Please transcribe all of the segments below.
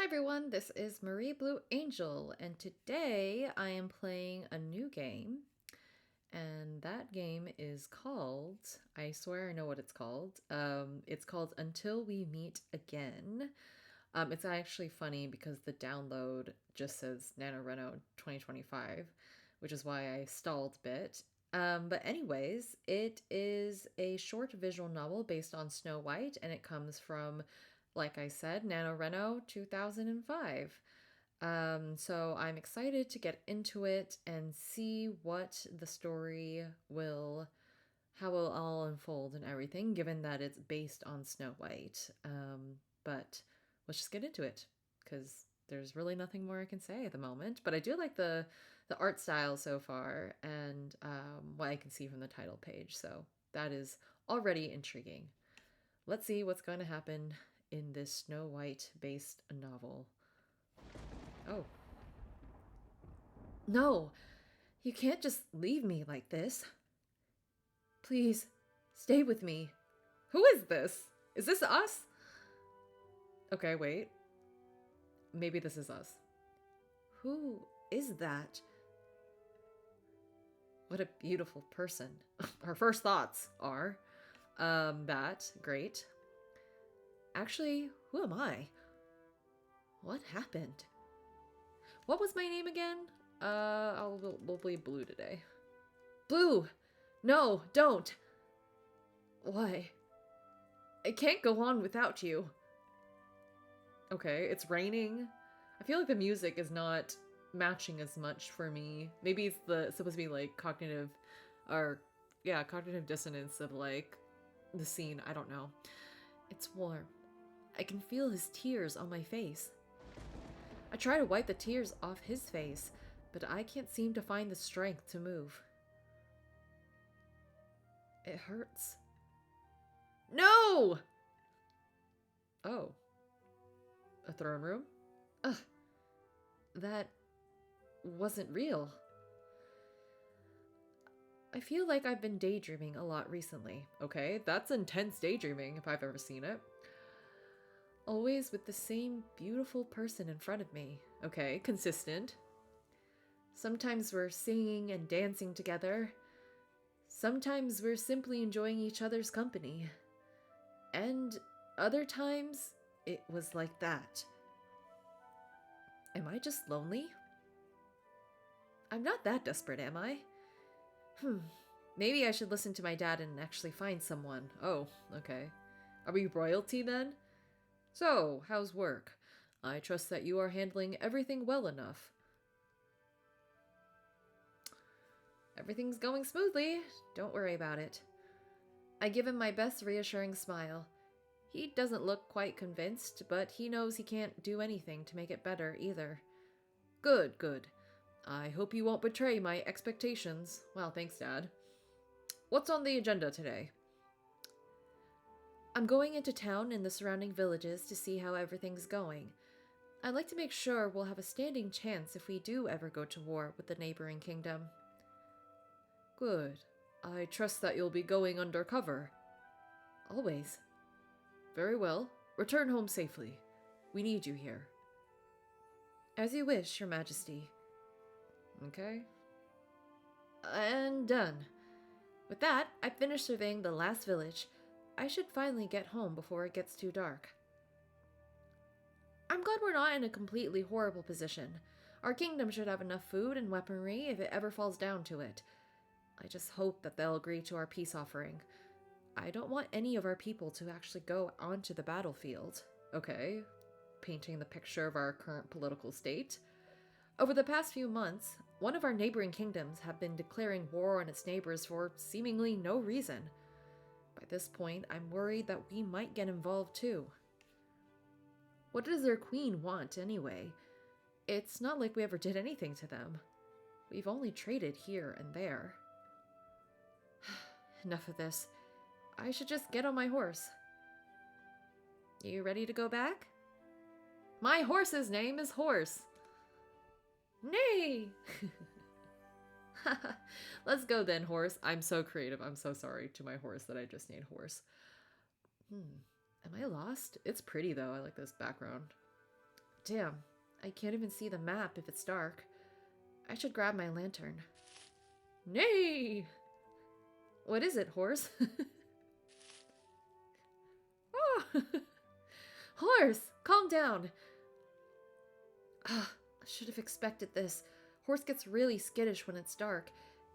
Hi everyone, this is Marie Blue Angel, and today I am playing a new game, and that game is called, I swear I know what it's called Until We Meet Again. It's actually funny because the download just says NaNoRenO 2025, which is why I stalled a bit. But anyways, it is a short visual novel based on Snow White, and it comes from, like I said, NaNoRenO 2005. So I'm excited to get into it and see what the story will, how it will all unfold and everything, given that it's based on Snow White. But let's just get into it, because there's really nothing more I can say at the moment. But I do like the art style so far, and what I can see from the title page. So that is already intriguing. Let's see what's going to happen in this Snow White based novel. Oh. No! You can't just leave me like this. Please, stay with me. Who is this? Is this us? Okay, wait. Maybe this is us. Who is that? What a beautiful person. Our first thoughts are, that. Great. Actually, who am I? What happened? What was my name again? We'll play Blue today. Blue! No, don't! Why? I can't go on without you. Okay, it's raining. I feel like the music is not matching as much for me. Maybe it's supposed to be like cognitive dissonance of like the scene. I don't know. It's warm. I can feel his tears on my face. I try to wipe the tears off his face, but I can't seem to find the strength to move. It hurts. No! Oh. A throne room? Ugh. That wasn't real. I feel like I've been daydreaming a lot recently. Okay, that's intense daydreaming if I've ever seen it. Always with the same beautiful person in front of me. Okay, consistent. Sometimes we're singing and dancing together. Sometimes we're simply enjoying each other's company. And other times, it was like that. Am I just lonely? I'm not that desperate, am I? Maybe I should listen to my dad and actually find someone. Oh, okay. Are we royalty then? So, how's work? I trust that you are handling everything well enough. Everything's going smoothly. Don't worry about it. I give him my best reassuring smile. He doesn't look quite convinced, but he knows he can't do anything to make it better either. Good, good. I hope you won't betray my expectations. Well, thanks, Dad. What's on the agenda today? I'm going into town and the surrounding villages to see how everything's going. I'd like to make sure we'll have a standing chance if we do ever go to war with the neighboring kingdom. Good. I trust that you'll be going under cover. Always. Very well. Return home safely. We need you here. As you wish, Your Majesty. Okay. And done. With that, I've finished surveying the last village. I should finally get home before it gets too dark. I'm glad we're not in a completely horrible position. Our kingdom should have enough food and weaponry if it ever falls down to it. I just hope that they'll agree to our peace offering. I don't want any of our people to actually go onto the battlefield. Okay, painting the picture of our current political state. Over the past few months, one of our neighboring kingdoms have been declaring war on its neighbors for seemingly no reason. By this point, I'm worried that we might get involved too. What does their queen want anyway? It's not like we ever did anything to them. We've only traded here and there. Enough of this. I should just get on my horse. You ready to go back? My horse's name is Horse. Nay! Let's go then, Horse. I'm so creative. I'm so sorry to my horse that I just named Horse. Am I lost? It's pretty though. I like this background. Damn, I can't even see the map if it's dark. I should grab my lantern. Nay! What is it, horse? Oh! Horse! Calm down! Ah, I should have expected this. Horse gets really skittish when it's dark,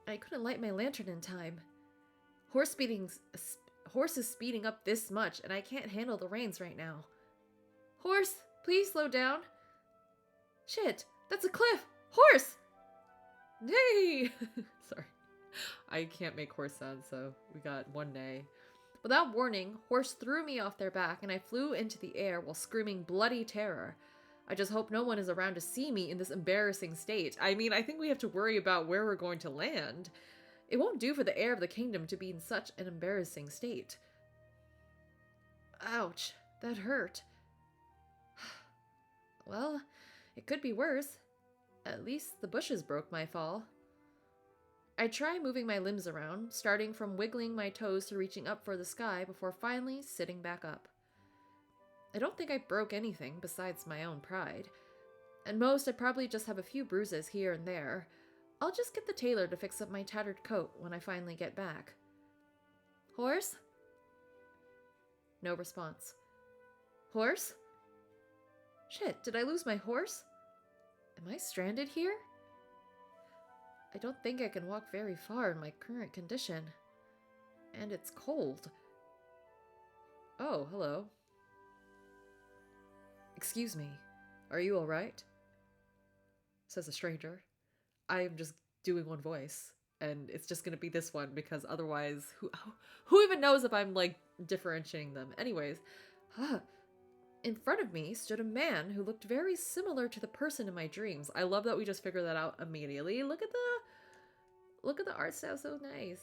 and I couldn't light my lantern in time. Horse is speeding up this much, and I can't handle the reins right now. Horse, please slow down. Shit, that's a cliff! Horse! Nay! Sorry. I can't make horse sounds, so we got one nay. Without warning, Horse threw me off their back, and I flew into the air while screaming bloody terror. I just hope no one is around to see me in this embarrassing state. I mean, I think we have to worry about where we're going to land. It won't do for the heir of the kingdom to be in such an embarrassing state. Ouch, that hurt. Well, it could be worse. At least the bushes broke my fall. I try moving my limbs around, starting from wiggling my toes to reaching up for the sky before finally sitting back up. I don't think I broke anything besides my own pride. At most, I probably just have a few bruises here and there. I'll just get the tailor to fix up my tattered coat when I finally get back. Horse? No response. Horse? Shit, did I lose my horse? Am I stranded here? I don't think I can walk very far in my current condition. And it's cold. Oh, hello. Excuse me, are you alright? Says a stranger. I'm just doing one voice, and it's just gonna be this one because otherwise, who even knows if I'm like differentiating them? Anyways, in front of me stood a man who looked very similar to the person in my dreams. I love that we just figured that out immediately. Look at the art style, so nice.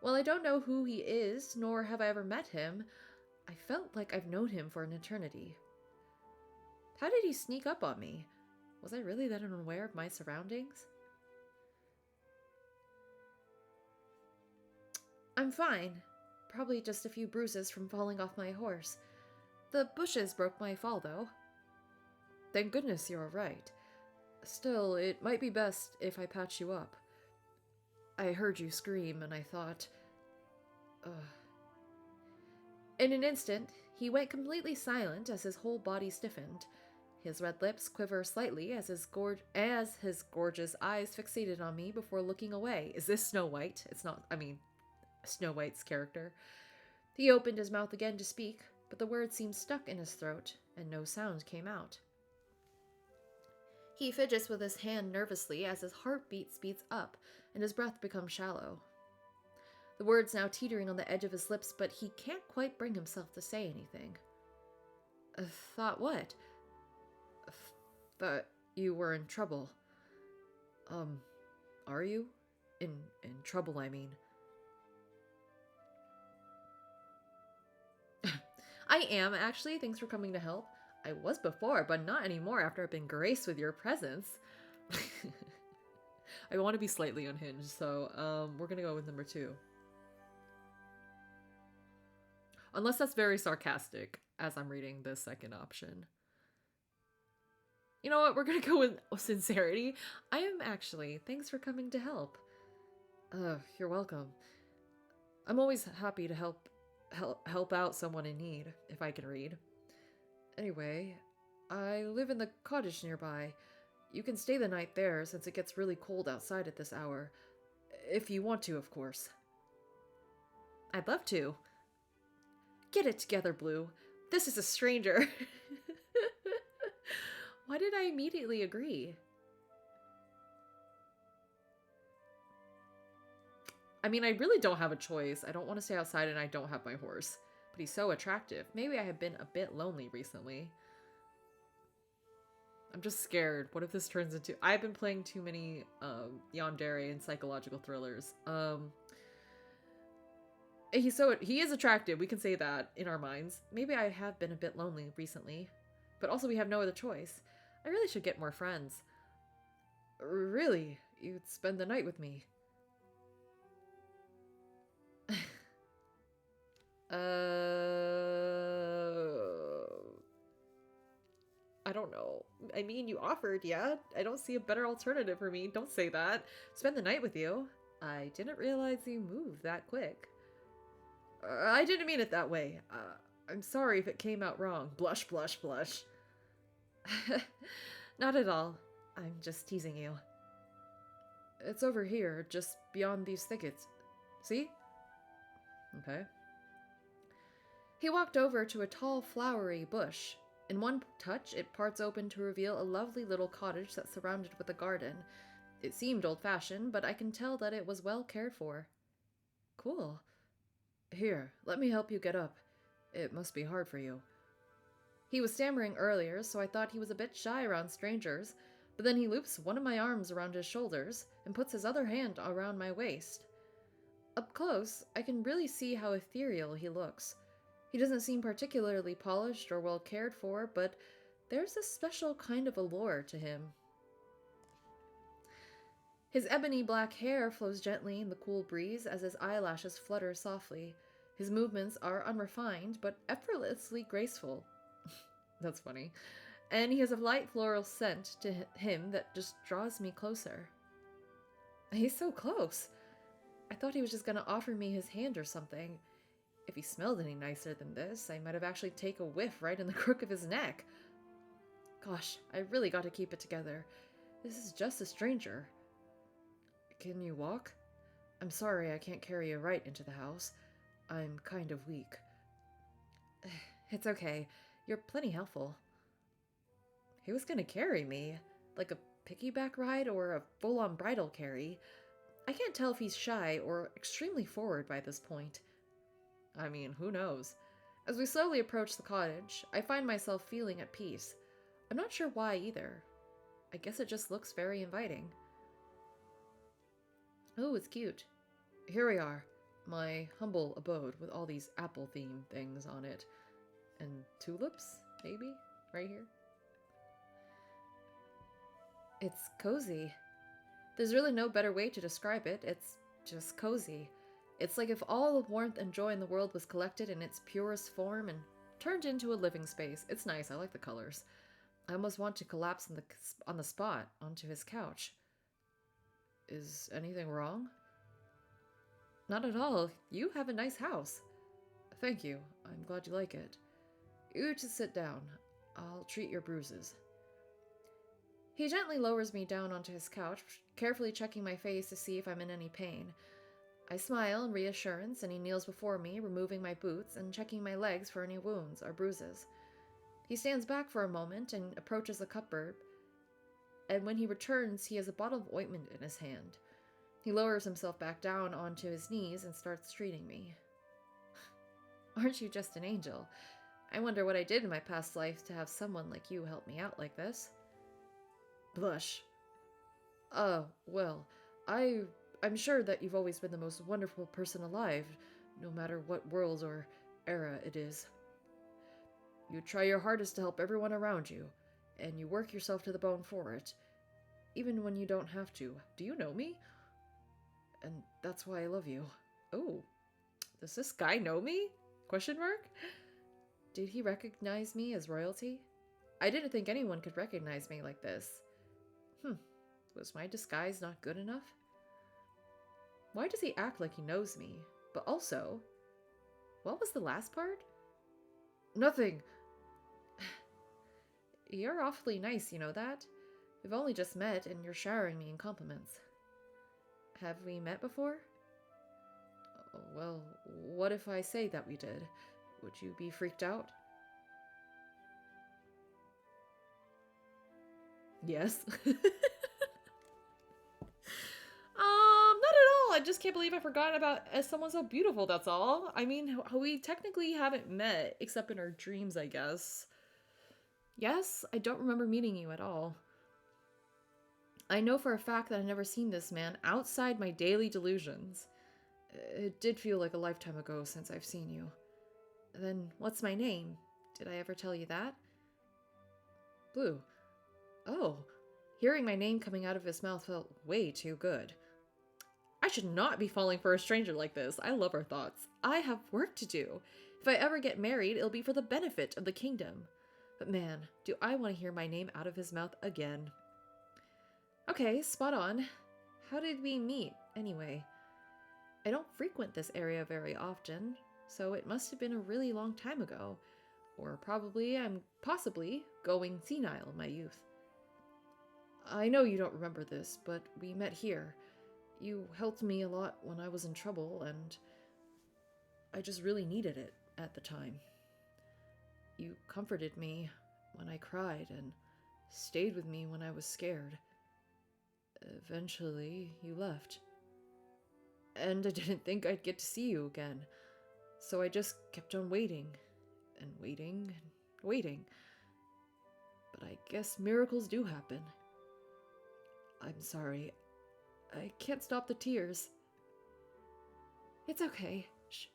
While I don't know who he is, nor have I ever met him, I felt like I've known him for an eternity. How did he sneak up on me? Was I really that unaware of my surroundings? I'm fine. Probably just a few bruises from falling off my horse. The bushes broke my fall, though. Thank goodness you're alright. Still, it might be best if I patch you up. I heard you scream, and I thought... In an instant, he went completely silent as his whole body stiffened. His red lips quiver slightly as his gorgeous eyes fixated on me before looking away. Is this Snow White? It's not, Snow White's character. He opened his mouth again to speak, but the words seemed stuck in his throat, and no sound came out. He fidgets with his hand nervously as his heartbeat speeds up, and his breath becomes shallow. The words now teetering on the edge of his lips, but he can't quite bring himself to say anything. Thought what? Thought you were in trouble. Are you? In trouble, I mean. I am, actually. Thanks for coming to help. I was before, but not anymore after I've been graced with your presence. I want to be slightly unhinged, so we're gonna go with number 2. Unless that's very sarcastic, as I'm reading the second option. You know what? We're gonna go with sincerity. I am actually. Thanks for coming to help. You're welcome. I'm always happy to help out someone in need, if I can read. Anyway, I live in the cottage nearby. You can stay the night there since it gets really cold outside at this hour. If you want to, of course. I'd love to. Get it together, Blue. This is a stranger. Why did I immediately agree? I mean, I really don't have a choice. I don't want to stay outside and I don't have my horse. But he's so attractive. Maybe I have been a bit lonely recently. I'm just scared. What if this turns into... I've been playing too many yandere and psychological thrillers. He is attractive. We can say that in our minds. Maybe I have been a bit lonely recently. But also we have no other choice. I really should get more friends. Really? You'd spend the night with me? I don't know. I mean, you offered, yeah? I don't see a better alternative for me. Don't say that. Spend the night with you. I didn't realize you moved that quick. I didn't mean it that way. I'm sorry if it came out wrong. Blush, blush, blush. Not at all. I'm just teasing you. It's over here, just beyond these thickets. See? Okay. He walked over to a tall, flowery bush. In one touch, it parts open to reveal a lovely little cottage that's surrounded with a garden. It seemed old-fashioned, but I can tell that it was well cared for. Cool. Here, let me help you get up. It must be hard for you. He was stammering earlier, so I thought he was a bit shy around strangers, but then he loops one of my arms around his shoulders and puts his other hand around my waist. Up close, I can really see how ethereal he looks. He doesn't seem particularly polished or well cared for, but there's a special kind of allure to him. His ebony black hair flows gently in the cool breeze as his eyelashes flutter softly. His movements are unrefined, but effortlessly graceful. That's funny. And he has a light floral scent to him that just draws me closer. He's so close. I thought he was just gonna offer me his hand or something. If he smelled any nicer than this, I might have actually taken a whiff right in the crook of his neck. Gosh, I really got to keep it together. This is just a stranger. Can you walk? I'm sorry I can't carry you right into the house. I'm kind of weak. It's okay. You're plenty helpful. He was gonna carry me. Like a piggyback ride or a full-on bridal carry. I can't tell if he's shy or extremely forward by this point. I mean, who knows? As we slowly approach the cottage, I find myself feeling at peace. I'm not sure why either. I guess it just looks very inviting. Oh, it's cute. Here we are. My humble abode with all these apple-themed things on it. And tulips, maybe? Right here? It's cozy. There's really no better way to describe it. It's just cozy. It's like if all the warmth and joy in the world was collected in its purest form and turned into a living space. It's nice. I like the colors. I almost want to collapse on the spot onto his couch. Is anything wrong? Not at all. You have a nice house. Thank you. I'm glad you like it. You just sit down. I'll treat your bruises. He gently lowers me down onto his couch, carefully checking my face to see if I'm in any pain. I smile in reassurance, and he kneels before me, removing my boots and checking my legs for any wounds or bruises. He stands back for a moment and approaches the cupboard, and when he returns, he has a bottle of ointment in his hand. He lowers himself back down onto his knees and starts treating me. Aren't you just an angel? I wonder what I did in my past life to have someone like you help me out like this. Blush. Oh, well, I'm sure that you've always been the most wonderful person alive, no matter what world or era it is. You try your hardest to help everyone around you, and you work yourself to the bone for it, even when you don't have to. Do you know me? And that's why I love you. Oh, does this guy know me? Question mark? Did he recognize me as royalty? I didn't think anyone could recognize me like this. Was my disguise not good enough? Why does he act like he knows me? But also, what was the last part? Nothing. You're awfully nice, you know that? We've only just met and you're showering me in compliments. Have we met before? Well, what if I say that we did? Would you be freaked out? Yes. Not at all. I just can't believe I forgot about someone so beautiful, that's all. I mean, we technically haven't met, except in our dreams, I guess. Yes, I don't remember meeting you at all. I know for a fact that I've never seen this man outside my daily delusions. It did feel like a lifetime ago since I've seen you. Then, what's my name? Did I ever tell you that? Blue. Oh, hearing my name coming out of his mouth felt way too good. I should not be falling for a stranger like this. I love our thoughts. I have work to do. If I ever get married, it'll be for the benefit of the kingdom. But man, do I want to hear my name out of his mouth again. Okay, spot on. How did we meet, anyway? I don't frequent this area very often, so it must have been a really long time ago. Or I'm possibly going senile in my youth. I know you don't remember this, but we met here. You helped me a lot when I was in trouble, and I just really needed it at the time. You comforted me when I cried and stayed with me when I was scared. Eventually, you left. And I didn't think I'd get to see you again, so I just kept on waiting and waiting and waiting. But I guess miracles do happen. I'm sorry. I can't stop the tears. It's okay. Shh.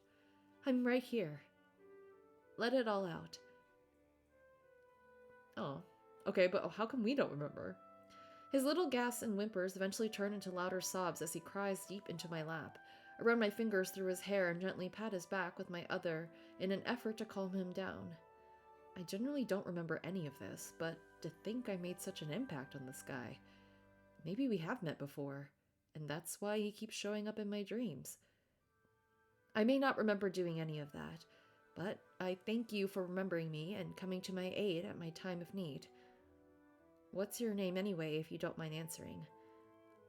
I'm right here. Let it all out. Oh, okay, but how come we don't remember? His little gasps and whimpers eventually turn into louder sobs as he cries deep into my lap. I run my fingers through his hair and gently pat his back with my other in an effort to calm him down. I generally don't remember any of this, but to think I made such an impact on this guy. Maybe we have met before, and that's why he keeps showing up in my dreams. I may not remember doing any of that, but I thank you for remembering me and coming to my aid at my time of need. What's your name anyway, if you don't mind answering?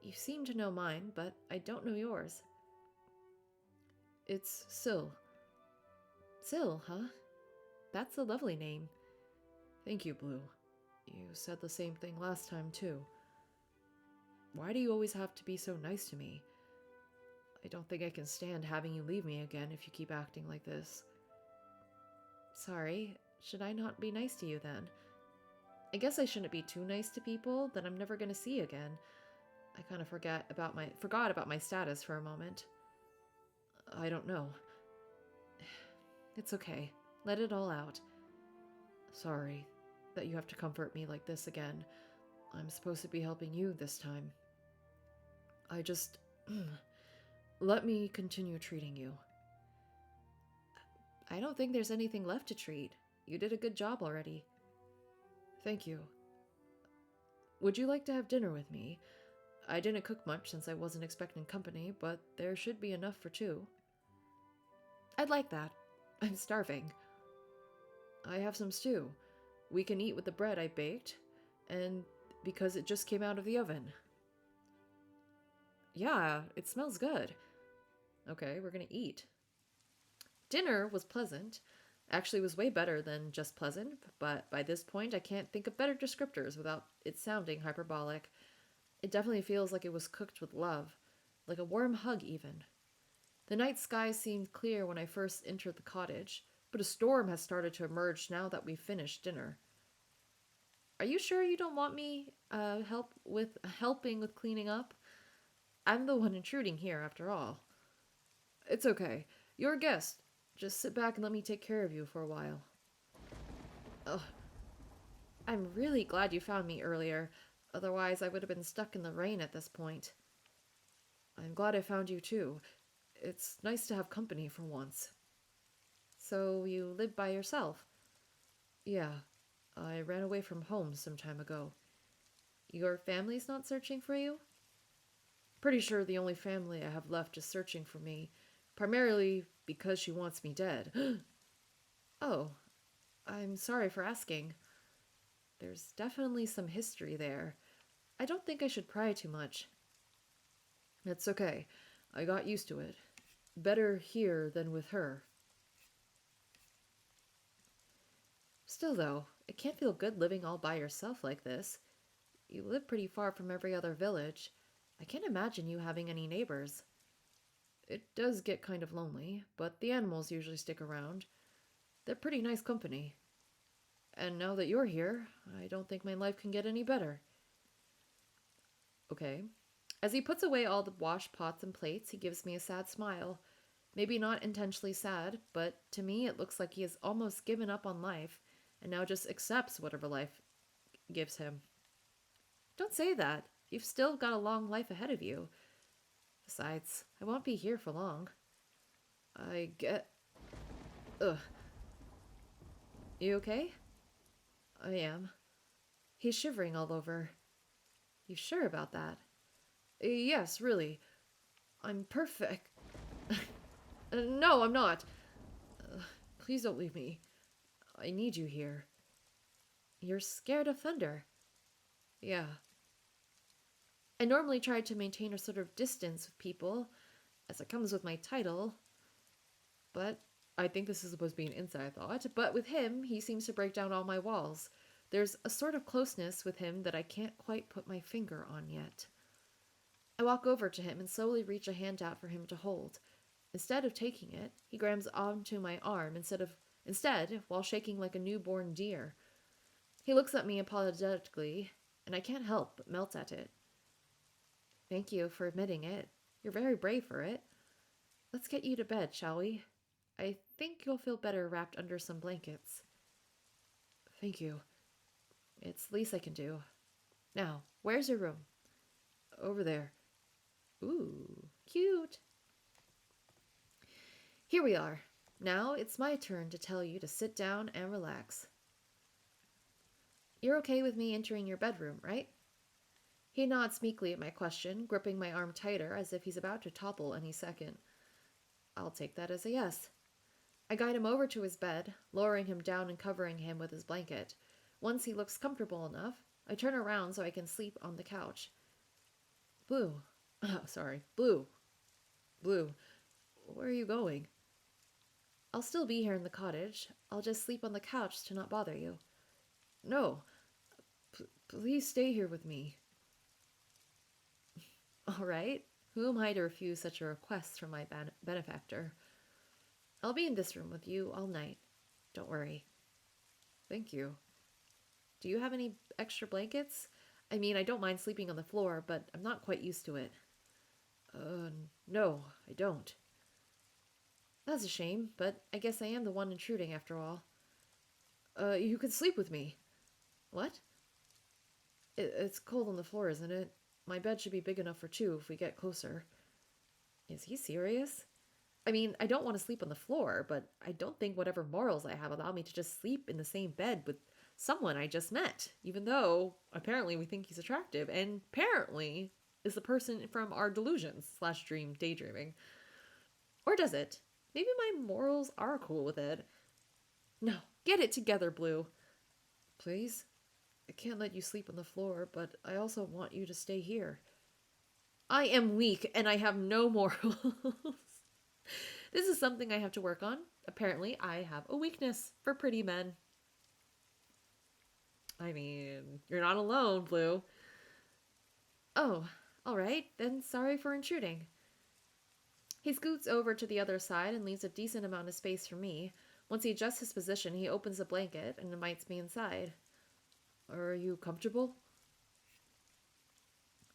You seem to know mine, but I don't know yours. It's Syl. Syl, huh? That's a lovely name. Thank you, Blue. You said the same thing last time, too. Why do you always have to be so nice to me? I don't think I can stand having you leave me again if you keep acting like this. Sorry, should I not be nice to you then? I guess I shouldn't be too nice to people that I'm never going to see again. I kind of forgot about my status for a moment. I don't know. It's okay. Let it all out. Sorry that you have to comfort me like this again. I'm supposed to be helping you this time. I just... let me continue treating you. I don't think there's anything left to treat. You did a good job already. Thank you. Would you like to have dinner with me? I didn't cook much since I wasn't expecting company, but there should be enough for two. I'd like that. I'm starving. I have some stew. We can eat with the bread I baked, and because it just came out of the oven. Yeah, it smells good. Okay, we're gonna eat. Dinner was pleasant. Actually, was way better than just pleasant, but by this point I can't think of better descriptors without it sounding hyperbolic. It definitely feels like it was cooked with love, like a warm hug even. The night sky seemed clear when I first entered the cottage, but a storm has started to emerge now that we've finished dinner. Are you sure you don't want me helping with cleaning up? I'm the one intruding here, after all. It's okay. You're a guest. Just sit back and let me take care of you for a while. Ugh. I'm really glad you found me earlier. Otherwise, I would have been stuck in the rain at this point. I'm glad I found you too. It's nice to have company for once. So you live by yourself? Yeah. I ran away from home some time ago. Your family's not searching for you? Pretty sure the only family I have left is searching for me, primarily because she wants me dead. Oh, I'm sorry for asking. There's definitely some history there. I don't think I should pry too much. It's okay. I got used to it. Better here than with her. Still, though, it can't feel good living all by yourself like this. You live pretty far from every other village. I can't imagine you having any neighbors. It does get kind of lonely, but the animals usually stick around. They're pretty nice company. And now that you're here, I don't think my life can get any better. Okay. As he puts away all the washed pots and plates, he gives me a sad smile. Maybe not intentionally sad, but to me it looks like he has almost given up on life and now just accepts whatever life gives him. Don't say that. You've still got a long life ahead of you. Besides, I won't be here for long. Ugh. You okay? I am. He's shivering all over. You sure about that? Yes, really. I'm perfect. No, I'm not. Uh, please don't leave me. I need you here. You're scared of thunder. Yeah. I normally try to maintain a sort of distance with people, as it comes with my title, but I think this is supposed to be an inside thought. But with him, he seems to break down all my walls. There's a sort of closeness with him that I can't quite put my finger on yet. I walk over to him and slowly reach a hand out for him to hold. Instead of taking it, he grabs onto my arm instead, while shaking like a newborn deer. He looks at me apologetically, and I can't help but melt at it. Thank you for admitting it. You're very brave for it. Let's get you to bed, shall we? I think you'll feel better wrapped under some blankets. Thank you. It's the least I can do. Now, where's your room? Over there. Ooh, cute. Here we are. Now it's my turn to tell you to sit down and relax. You're okay with me entering your bedroom, right? He nods meekly at my question, gripping my arm tighter as if he's about to topple any second. I'll take that as a yes. I guide him over to his bed, lowering him down and covering him with his blanket. Once he looks comfortable enough, I turn around so I can sleep on the couch. Blue. Oh, sorry. Blue. Blue. Where are you going? I'll still be here in the cottage. I'll just sleep on the couch to not bother you. No. Please stay here with me. All right. Who am I to refuse such a request from my benefactor? I'll be in this room with you all night. Don't worry. Thank you. Do you have any extra blankets? I mean, I don't mind sleeping on the floor, but I'm not quite used to it. No, I don't. That's a shame, but I guess I am the one intruding after all. You could sleep with me. What? It's cold on the floor, isn't it? My bed should be big enough for two if we get closer. Is he serious? I mean, I don't want to sleep on the floor, but I don't think whatever morals I have allow me to just sleep in the same bed with someone I just met, even though apparently we think he's attractive, and apparently is the person from our delusions / dream daydreaming. Or does it? Maybe my morals are cool with it. No, get it together, Blue. Please? I can't let you sleep on the floor, but I also want you to stay here. I am weak, and I have no morals. This is something I have to work on. Apparently, I have a weakness for pretty men. I mean, you're not alone, Blue. Oh, all right, then sorry for intruding. He scoots over to the other side and leaves a decent amount of space for me. Once he adjusts his position, he opens a blanket and invites me inside. Are you comfortable?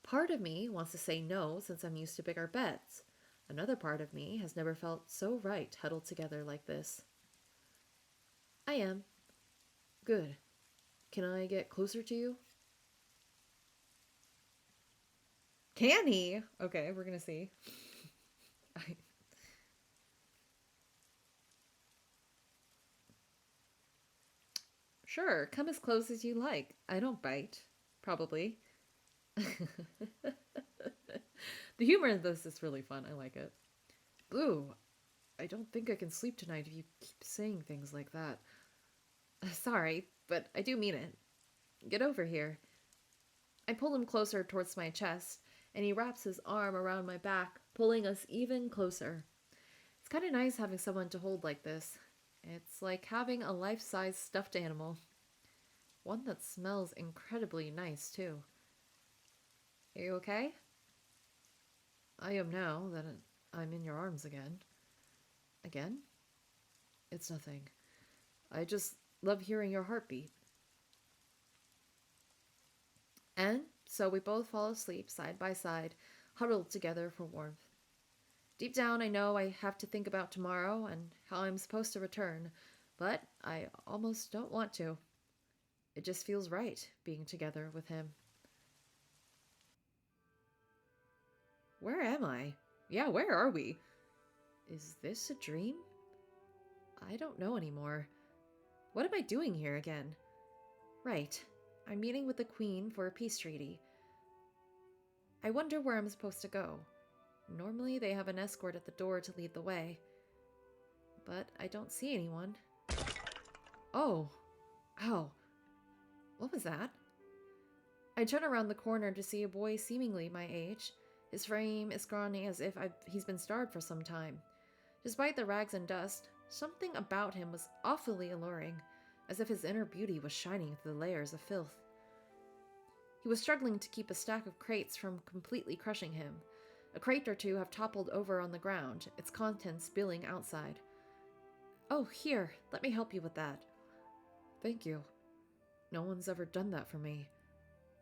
Part of me wants to say no since I'm used to bigger beds. Another part of me has never felt so right huddled together like this. I am. Good. Can I get closer to you? Can he? Okay, we're gonna see. Sure, come as close as you like. I don't bite. Probably. The humor in this is really fun. I like it. Blue, I don't think I can sleep tonight if you keep saying things like that. Sorry, but I do mean it. Get over here. I pull him closer towards my chest, and he wraps his arm around my back, pulling us even closer. It's kind of nice having someone to hold like this. It's like having a life-size stuffed animal. One that smells incredibly nice, too. Are you okay? I am now that I'm in your arms again. Again? It's nothing. I just love hearing your heartbeat. And so we both fall asleep side by side, huddled together for warmth. Deep down, I know I have to think about tomorrow and how I'm supposed to return, but I almost don't want to. It just feels right being together with him. Where am I? Yeah, where are we? Is this a dream? I don't know anymore. What am I doing here again? Right. I'm meeting with the Queen for a peace treaty. I wonder where I'm supposed to go. Normally they have an escort at the door to lead the way. But I don't see anyone. Oh. Ow. What was that? I turn around the corner to see a boy seemingly my age. His frame is scrawny as if he's been starved for some time. Despite the rags and dust, something about him was awfully alluring, as if his inner beauty was shining through the layers of filth. He was struggling to keep a stack of crates from completely crushing him. A crate or two have toppled over on the ground, its contents spilling outside. Oh, here, let me help you with that. Thank you. No one's ever done that for me.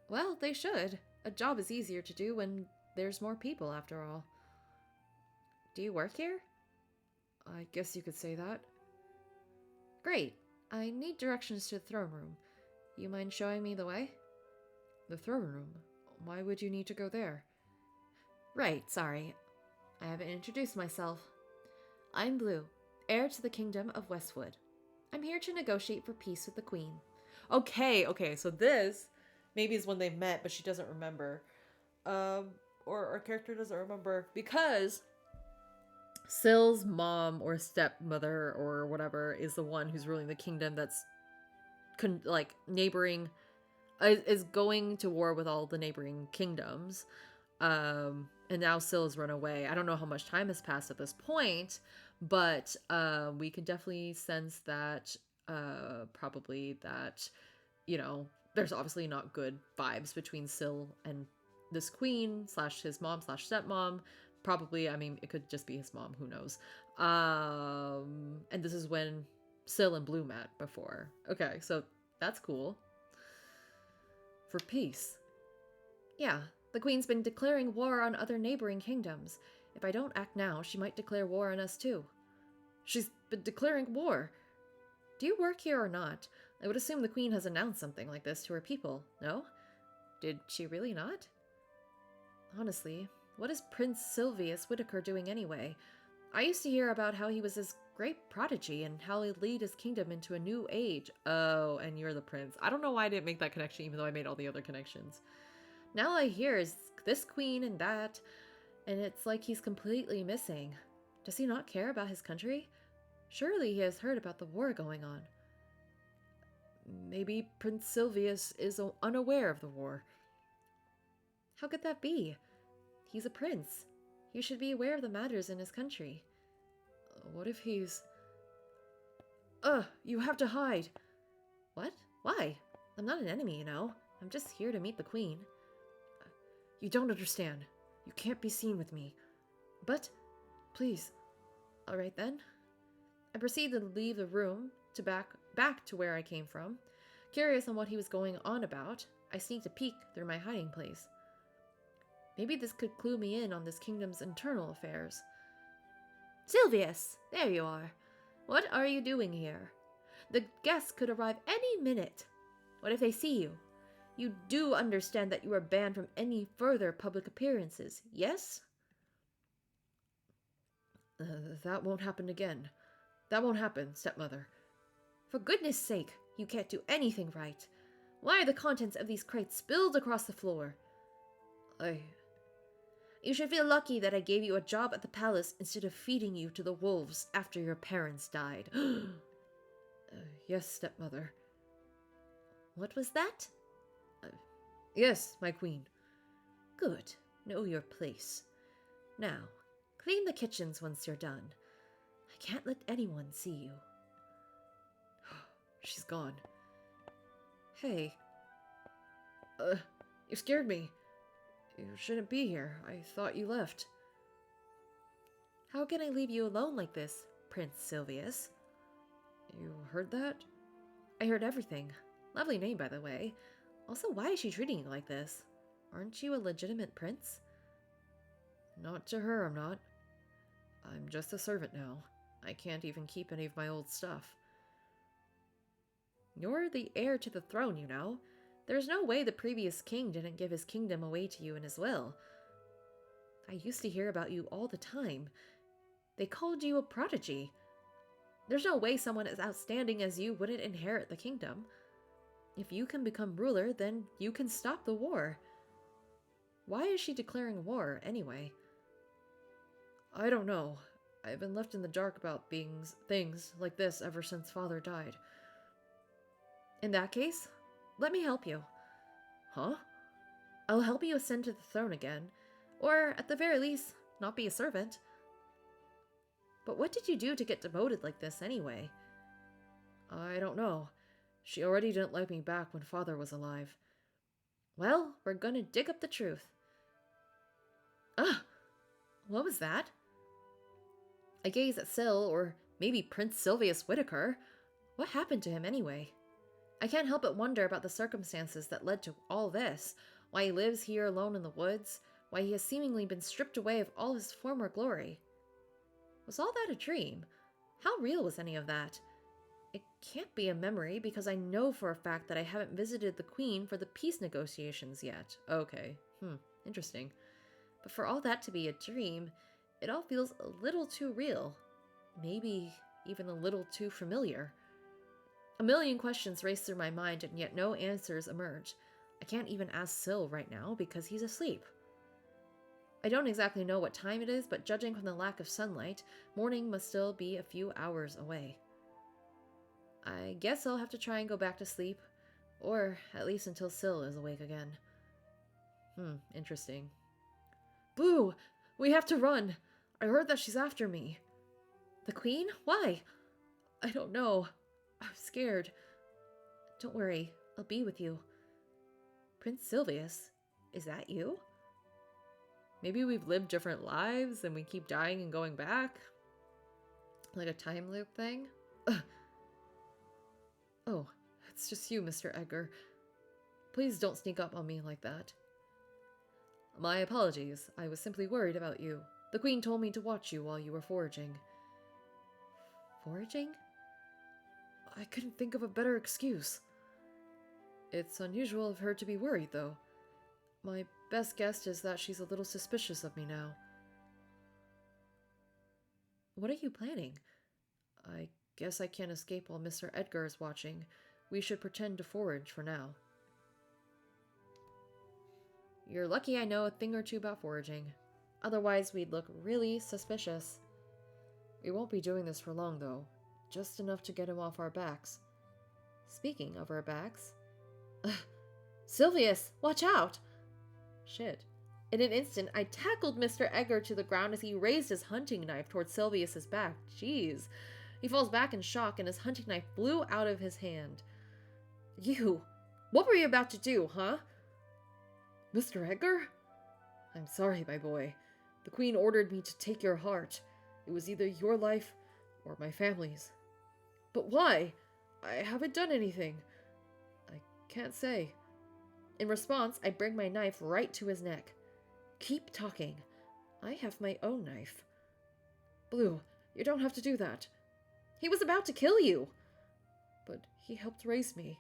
Well, they should. A job is easier to do when there's more people, after all. Do you work here? I guess you could say that. Great. I need directions to the throne room. You mind showing me the way? The throne room? Why would you need to go there? Right, sorry. I haven't introduced myself. I'm Blue, heir to the Kingdom of Westwood. I'm here to negotiate for peace with the Queen. Okay, so this maybe is when they met, but she doesn't remember. Or our character doesn't remember because Syl's mom or stepmother or whatever is the one who's ruling the kingdom that's neighboring, is going to war with all the neighboring kingdoms. And now Syl has run away. I don't know how much time has passed at this point, but we can definitely sense that probably that, there's obviously not good vibes between Syl and this queen / his mom / stepmom. Probably, I mean, it could just be his mom, who knows. And this is when Syl and Blue met before. Okay, so that's cool. For peace. Yeah, the Queen's been declaring war on other neighboring kingdoms. If I don't act now, she might declare war on us too. She's been declaring war. Do you work here or not? I would assume the Queen has announced something like this to her people, no? Did she really not? Honestly, what is Prince Sylvius Whitaker doing anyway? I used to hear about how he was this great prodigy and how he'd lead his kingdom into a new age. Oh, and you're the prince. I don't know why I didn't make that connection, even though I made all the other connections. Now all I hear is this queen and that, and it's like he's completely missing. Does he not care about his country? Surely he has heard about the war going on. Maybe Prince Sylvius is unaware of the war. How could that be? He's a prince. He should be aware of the matters in his country. What if he's... you have to hide. What? Why? I'm not an enemy, you know. I'm just here to meet the Queen. You don't understand. You can't be seen with me. But, please. Alright then. I proceed to leave the room to back to where I came from. Curious on what he was going on about, I sneaked a peek through my hiding place. Maybe this could clue me in on this kingdom's internal affairs. Sylvius! There you are. What are you doing here? The guests could arrive any minute. What if they see you? You do understand that you are banned from any further public appearances, yes? That won't happen again. That won't happen, stepmother. For goodness sake, you can't do anything right. Why are the contents of these crates spilled across the floor? You should feel lucky that I gave you a job at the palace instead of feeding you to the wolves after your parents died. Yes, stepmother. What was that? Yes, my queen. Good. Know your place. Now, clean the kitchens once you're done. I can't let anyone see you. She's gone. Hey. You scared me. You shouldn't be here. I thought you left. How can I leave you alone like this, Prince Sylvius? You heard that? I heard everything. Lovely name, by the way. Also, why is she treating you like this? Aren't you a legitimate prince? Not to her, I'm not. I'm just a servant now. I can't even keep any of my old stuff. You're the heir to the throne, you know. There's no way the previous king didn't give his kingdom away to you in his will. I used to hear about you all the time. They called you a prodigy. There's no way someone as outstanding as you wouldn't inherit the kingdom. If you can become ruler, then you can stop the war. Why is she declaring war, anyway? I don't know. I've been left in the dark about things like this ever since Father died. In that case, let me help you. Huh? I'll help you ascend to the throne again. Or, at the very least, not be a servant. But what did you do to get demoted like this, anyway? I don't know. She already didn't like me back when Father was alive. Well, we're gonna dig up the truth. Ah! What was that? I gaze at Syl, or maybe Prince Silvius Whitaker. What happened to him, anyway? I can't help but wonder about the circumstances that led to all this. Why he lives here alone in the woods. Why he has seemingly been stripped away of all his former glory. Was all that a dream? How real was any of that? It can't be a memory, because I know for a fact that I haven't visited the Queen for the peace negotiations yet. Okay, interesting. But for all that to be a dream, it all feels a little too real. Maybe even a little too familiar. A million questions race through my mind, and yet no answers emerge. I can't even ask Syl right now because he's asleep. I don't exactly know what time it is, but judging from the lack of sunlight, morning must still be a few hours away. I guess I'll have to try and go back to sleep, or at least until Syl is awake again. Interesting. Blue! We have to run! I heard that she's after me. The Queen? Why? I don't know. I'm scared. Don't worry, I'll be with you. Prince Silvius, is that you? Maybe we've lived different lives and we keep dying and going back? Like a time loop thing? Ugh. Oh, it's just you, Mr. Edgar. Please don't sneak up on me like that. My apologies. I was simply worried about you. The Queen told me to watch you while you were foraging. Foraging? I couldn't think of a better excuse. It's unusual of her to be worried, though. My best guess is that she's a little suspicious of me now. What are you planning? I guess I can't escape while Mr. Edgar is watching. We should pretend to forage for now. You're lucky I know a thing or two about foraging. Otherwise, we'd look really suspicious. We won't be doing this for long, though. Just enough to get him off our backs. Speaking of our backs... Silvius, watch out! Shit. In an instant, I tackled Mr. Edgar to the ground as he raised his hunting knife towards Silvius's back. Jeez. He falls back in shock and his hunting knife flew out of his hand. You! What were you about to do, huh? Mr. Edgar? I'm sorry, my boy. The Queen ordered me to take your heart. It was either your life or my family's. But why? I haven't done anything. I can't say. In response, I bring my knife right to his neck. Keep talking. I have my own knife. Blue, you don't have to do that. He was about to kill you. But he helped raise me.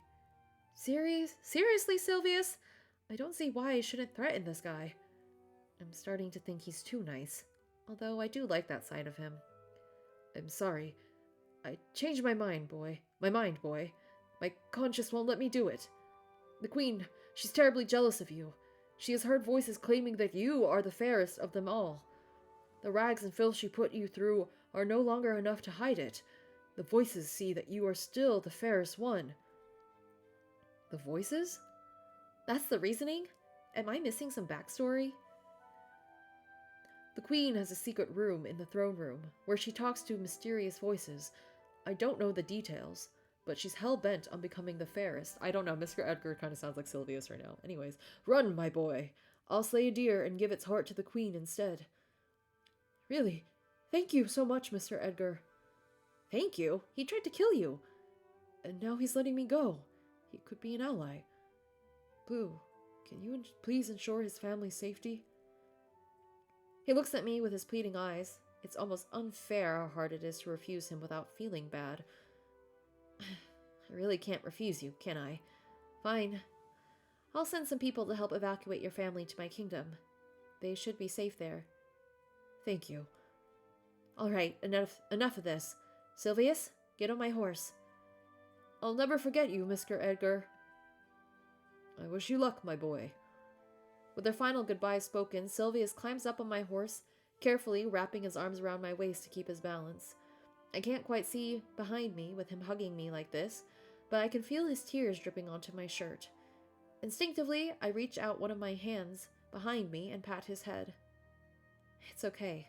Seriously, Silvius? I don't see why I shouldn't threaten this guy. I'm starting to think he's too nice, although I do like that side of him. I'm sorry. I changed my mind, boy. My conscience won't let me do it. The Queen, she's terribly jealous of you. She has heard voices claiming that you are the fairest of them all. The rags and filth she put you through are no longer enough to hide it. The voices see that you are still the fairest one. The voices? That's the reasoning? Am I missing some backstory? The Queen has a secret room in the throne room, where she talks to mysterious voices. I don't know the details, but she's hell-bent on becoming the fairest. I don't know, Mr. Edgar kind of sounds like Silvius right now. Anyways, run, my boy. I'll slay a deer and give its heart to the Queen instead. Really? Thank you so much, Mr. Edgar. Thank you? He tried to kill you. And now he's letting me go. He could be an ally. Blue, can you please ensure his family's safety? He looks at me with his pleading eyes. It's almost unfair how hard it is to refuse him without feeling bad. I really can't refuse you, can I? Fine. I'll send some people to help evacuate your family to my kingdom. They should be safe there. Thank you. All right, enough of this. Silvius, get on my horse. I'll never forget you, Mr. Edgar. I wish you luck, my boy. With their final goodbye spoken, Sylvius climbs up on my horse, carefully wrapping his arms around my waist to keep his balance. I can't quite see behind me with him hugging me like this, but I can feel his tears dripping onto my shirt. Instinctively, I reach out one of my hands behind me and pat his head. It's okay.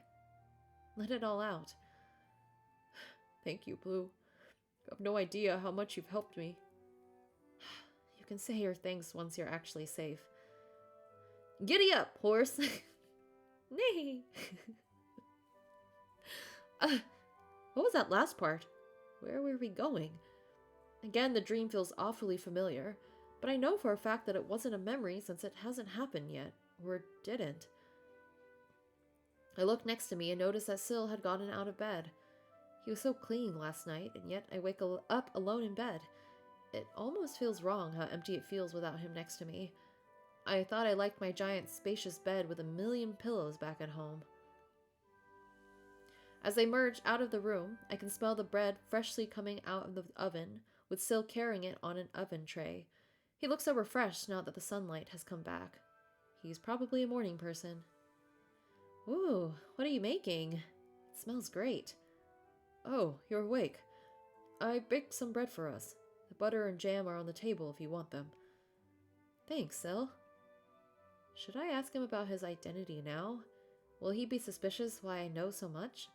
Let it all out. Thank you, Blue. You have no idea how much you've helped me. You can say your thanks once you're actually safe. Giddy up, horse! Nay! What was that last part? Where were we going? Again, the dream feels awfully familiar, but I know for a fact that it wasn't a memory since it hasn't happened yet, or didn't. I look next to me and notice that Syl had gotten out of bed. He was so clean last night, and yet I wake up alone in bed. It almost feels wrong how empty it feels without him next to me. I thought I liked my giant spacious bed with a million pillows back at home. As I merge out of the room, I can smell the bread freshly coming out of the oven, with Syl carrying it on an oven tray. He looks so refreshed now that the sunlight has come back. He's probably a morning person. Ooh, what are you making? It smells great. Oh, you're awake. I baked some bread for us. The butter and jam are on the table if you want them. Thanks, Syl. Should I ask him about his identity now? Will he be suspicious why I know so much?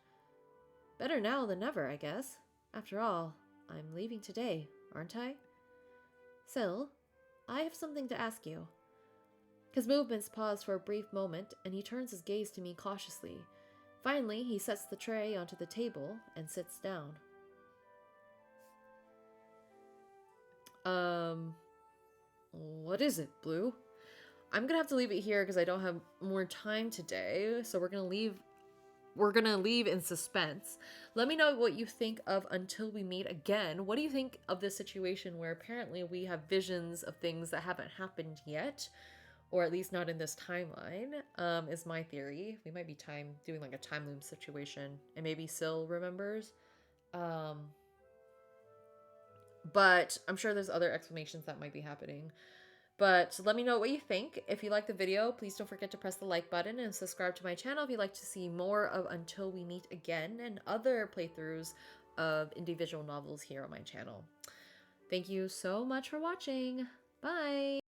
Better now than never, I guess. After all, I'm leaving today, aren't I? Syl, I have something to ask you. His movements pause for a brief moment, and he turns his gaze to me cautiously. Finally, he sets the tray onto the table and sits down. What is it, Blue? I'm gonna have to leave it here because I don't have more time today, so we're gonna leave in suspense. Let me know what you think of Until We Meet Again. What do you think of this situation where apparently we have visions of things that haven't happened yet? Or at least not in this timeline, is my theory. We might be doing like a time loop situation, and maybe Syl remembers. But I'm sure there's other explanations that might be happening. But let me know what you think. If you like the video, please don't forget to press the like button and subscribe to my channel if you'd like to see more of Until We Meet Again and other playthroughs of individual novels here on my channel. Thank you so much for watching. Bye!